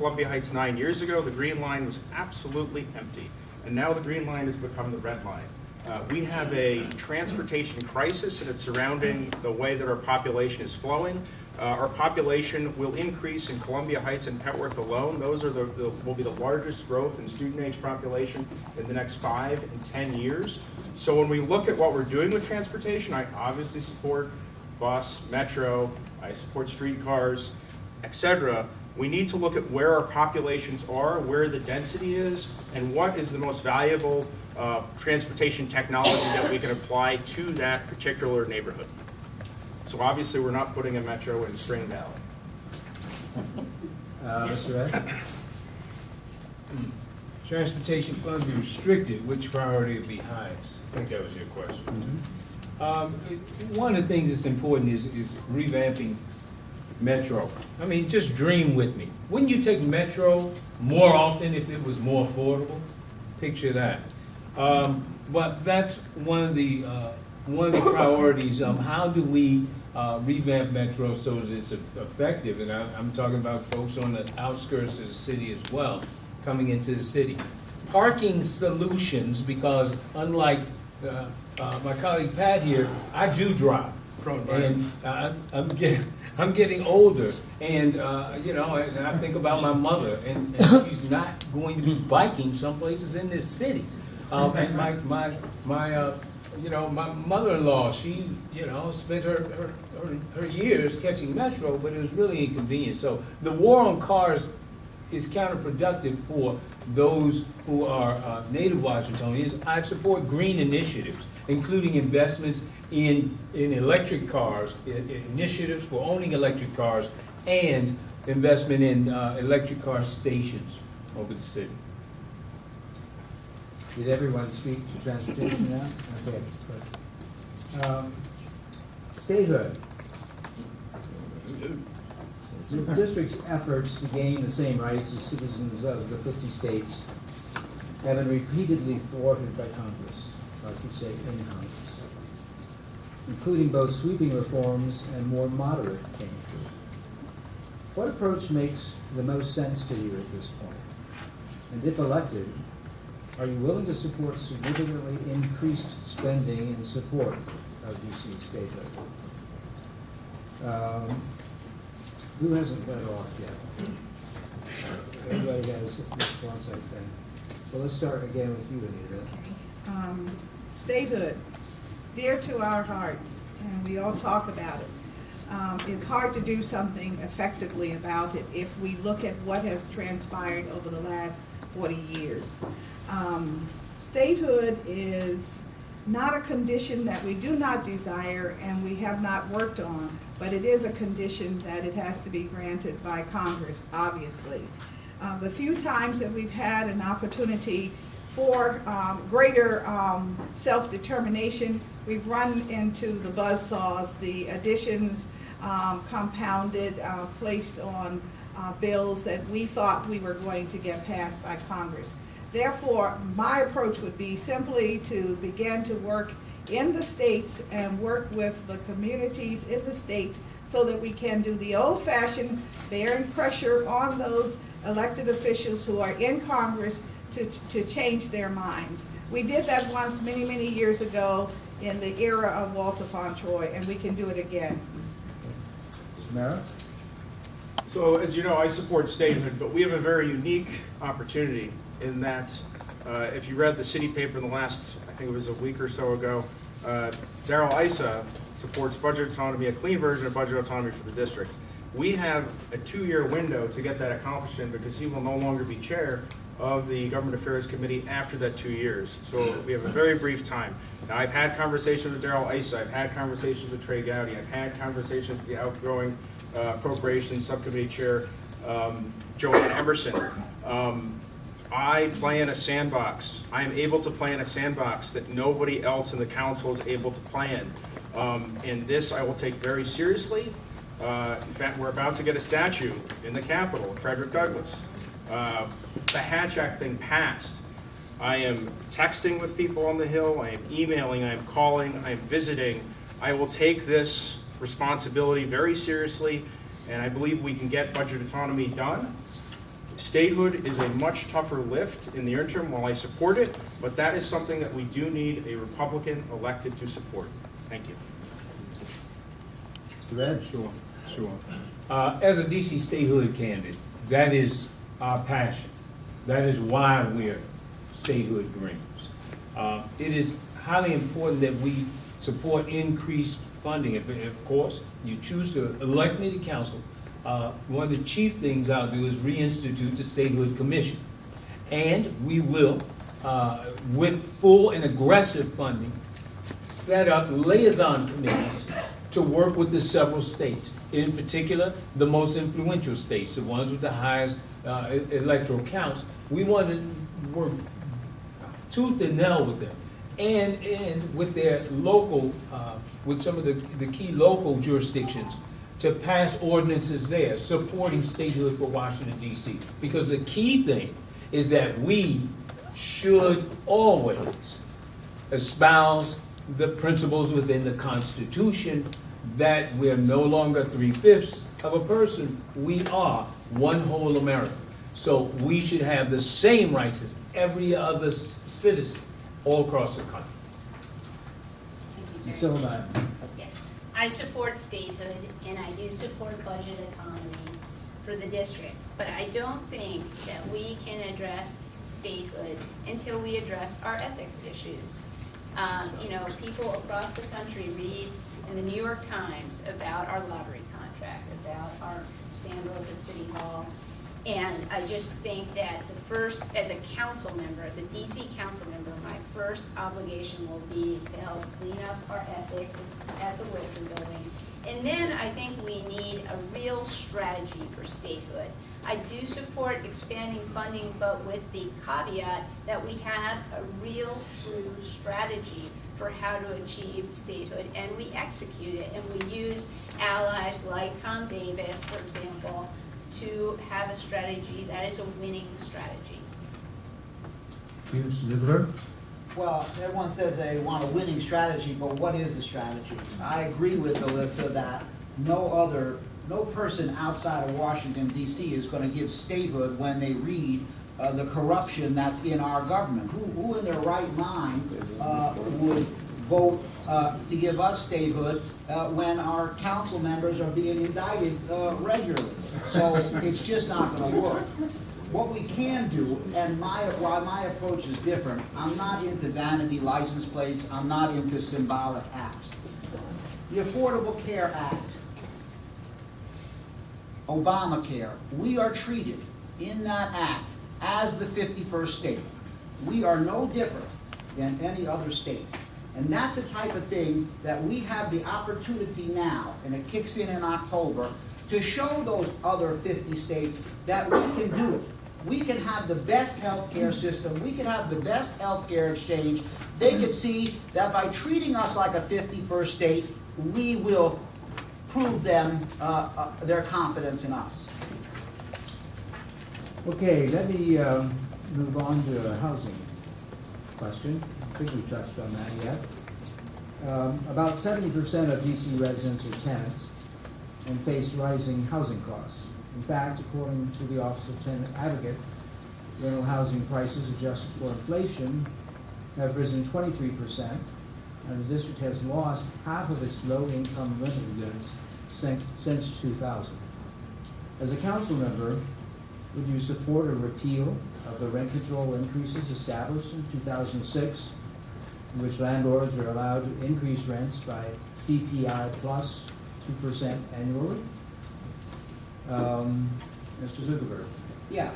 Columbia Heights 9 years ago, the green line was absolutely empty. And now the green line has become the red line. We have a transportation crisis, and it's surrounding the way that our population is flowing. Our population will increase in Columbia Heights and Petworth alone. Those are will be the largest growth in student age population in the next 5 and 10 years. So when we look at what we're doing with transportation, I obviously support bus, metro, I support streetcars, etc. We need to look at where our populations are, where the density is, and what is the most valuable transportation technology that we can apply to that particular neighborhood. So obviously, we're not putting a metro in Spring Valley. Mr. Ed? Transportation funds are restricted, which priority would be highest? I think that was your question. One of the things that's important is revamping Metro. I mean, just dream with me. Wouldn't you take Metro more often if it was more affordable? Picture that. But that's one of the priorities. How do we revamp Metro so that it's effective? And I'm talking about folks on the outskirts of the city as well, coming into the city. Parking solutions, because unlike my colleague Pat here, I do drive. And I'm getting older, and you know, and I think about my mother, and she's not going to be biking some places in this city. And my mother-in-law, she spent her years catching Metro, but it was really inconvenient. So the war on cars is counterproductive for those who are native Washingtonians. I support green initiatives, including investments in electric cars, initiatives for owning electric cars, and investment in electric car stations over the city. Did everyone speak to transportation now? Okay, good. Statehood. The district's efforts to gain the same rights as citizens of the 50 states have been repeatedly thwarted by Congress, or I should say in Congress, including both sweeping reforms and more moderate changes. What approach makes the most sense to you at this point? And if elected, are you willing to support significantly increased spending in support of DC statehood? Who hasn't got off yet? Everybody has response, I think. Well, let's start again with you, Anita. Statehood, dear to our hearts, and we all talk about it. It's hard to do something effectively about it if we look at what has transpired over the last 40 years. Statehood is not a condition that we do not desire and we have not worked on, but it is a condition that it has to be granted by Congress, obviously. The few times that we've had an opportunity for greater self-determination, we've run into the buzzsaws, the additions compounded, placed on bills that we thought we were going to get passed by Congress. Therefore, my approach would be simply to begin to work in the states and work with the communities in the states so that we can do the old-fashioned bearing pressure on those elected officials who are in Congress to change their minds. We did that once many, many years ago in the era of Walter Fauntroy, and we can do it again. Mr. Mara? So as you know, I support statehood, but we have a very unique opportunity in that if you read the city paper in the last, I think it was a week or so ago, Darrell Issa supports budget autonomy, a clean version of budget autonomy for the district. We have a 2-year window to get that accomplished in because he will no longer be chair of the Government Affairs Committee after that 2 years. So we have a very brief time. Now, I've had conversations with Darrell Issa, I've had conversations with Trey Gowdy, I've had conversations with the outgoing Appropriations Subcommittee Chair, Joanne Emerson. I play in a sandbox. I am able to play in a sandbox that nobody else in the council is able to play in. And this I will take very seriously. In fact, we're about to get a statue in the Capitol, Frederick Douglass. The Hatch Act thing passed. I am texting with people on the Hill, I am emailing, I am calling, I am visiting. I will take this responsibility very seriously, and I believe we can get budget autonomy done. Statehood is a much tougher lift in the interim. While I support it, but that is something that we do need a Republican elected to support. Thank you. Mr. Red? Sure. As a DC statehood candidate, that is our passion. That is why we're statehood Greens. It is highly important that we support increased funding. If of course, you choose to elect me to council, one of the chief things I'll do is reinstitute the Statehood Commission. And we will, with full and aggressive funding, set up liaison committees to work with the several states, in particular, the most influential states, the ones with the highest electoral counts. We want to work tooth and nail with them, and with their local, with some of the key local jurisdictions, to pass ordinances there supporting statehood for Washington, D.C. Because the key thing is that we should always espouse the principles within the Constitution that we are no longer 3/5 of a person. We are one whole America. So we should have the same rights as every other citizen all across the country. Thank So, you very much. Yes, I support statehood, and I do support budget autonomy for the district. But I don't think that we can address statehood until we address our ethics issues. People across the country read in the New York Times about our lottery contract, about our scandals at City Hall. And I just think that as a council member, as a DC council member, my first obligation will be to help clean up our ethics at the Wilson Building. And then I think we need a real strategy for statehood. I do support expanding funding, but with the caveat that we have a real, true strategy for how to achieve statehood, and we execute it, and we use allies like Tom Davis, for example, to have a strategy that is a winning strategy. Mr. Zuckerberg? Well, everyone says they want a winning strategy, but what is the strategy? I agree with Alyssa that no person outside of Washington, D.C. is going to give statehood when they read the corruption that's in our government. Who in their right mind would vote to give us statehood when our council members are being indicted regularly? So it's just not going to work. What we can do, and while my approach is different, I'm not into vanity license plates, I'm not into symbolic acts. The Affordable Care Act, Obamacare, we are treated in that act as the 51st state. We are no different than any other state. And that's the type of thing that we have the opportunity now, and it kicks in October, to show those other 50 states that we can do it. We can have the best health care system, we can have the best health care exchange. They could see that by treating us like a 51st state, we will prove them their confidence in us. Okay, let me move on to a housing question. I think we touched on that yet. About 70% of DC residents are tenants and face rising housing costs. In fact, according to the Office of Tenant Advocate, rental housing prices adjusted for inflation have risen 23%, and the district has lost half of its low-income rental units since 2000. As a council member, would you support a repeal of the rent control increases established in 2006, in which landlords are allowed to increase rents by CPI plus 2% annually? Mr. Zuckerberg. Yeah,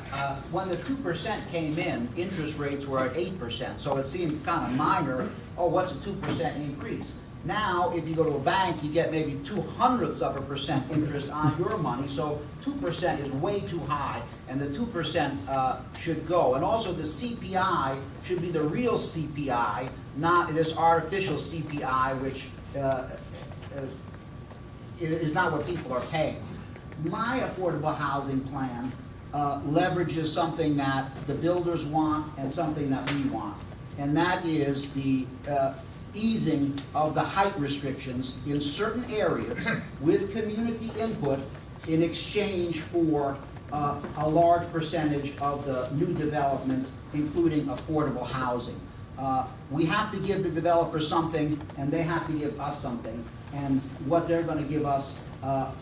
when the 2% came in, interest rates were at 8%, so it seemed kind of minor. Oh, what's a 2% increase? Now, if you go to a bank, you get maybe 0.02% interest on your money, so 2% is way too high, and the 2% should go. And also, the CPI should be the real CPI, not this artificial CPI, which is not what people are paying. My affordable housing plan leverages something that the builders want and something that we want, and that is the easing of the height restrictions in certain areas with community input in exchange for a large percentage of the new developments, including affordable housing. We have to give the developers something, and they have to give us something. And what they're gonna give us,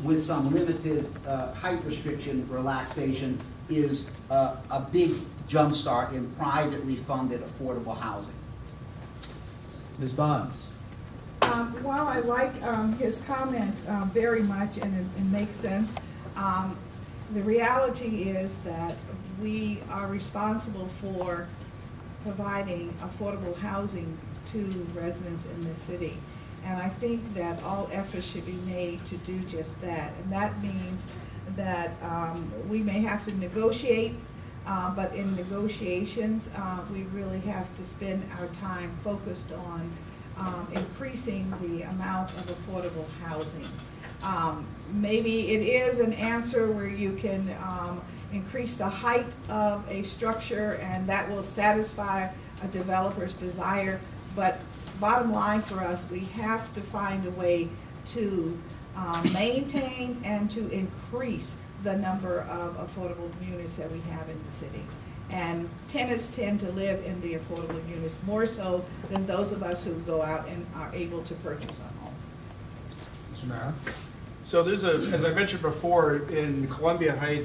with some limited height restriction relaxation, is a big jumpstart in privately funded affordable housing. Ms. Bonds? While I like his comment very much, and it makes sense, the reality is that we are responsible for providing affordable housing to residents in the city. And I think that all efforts should be made to do just that. And that means that we may have to negotiate, but in negotiations, we really have to spend our time focused on increasing the amount of affordable housing. Maybe it is an answer where you can increase the height of a structure and that will satisfy a developer's desire, but bottom line for us, we have to find a way to maintain and to increase the number of affordable units that we have in the city. And tenants tend to live in the affordable units more so than those of us who go out and are able to purchase a home. Mr. Mara? So there's as I mentioned before, in Columbia Heights,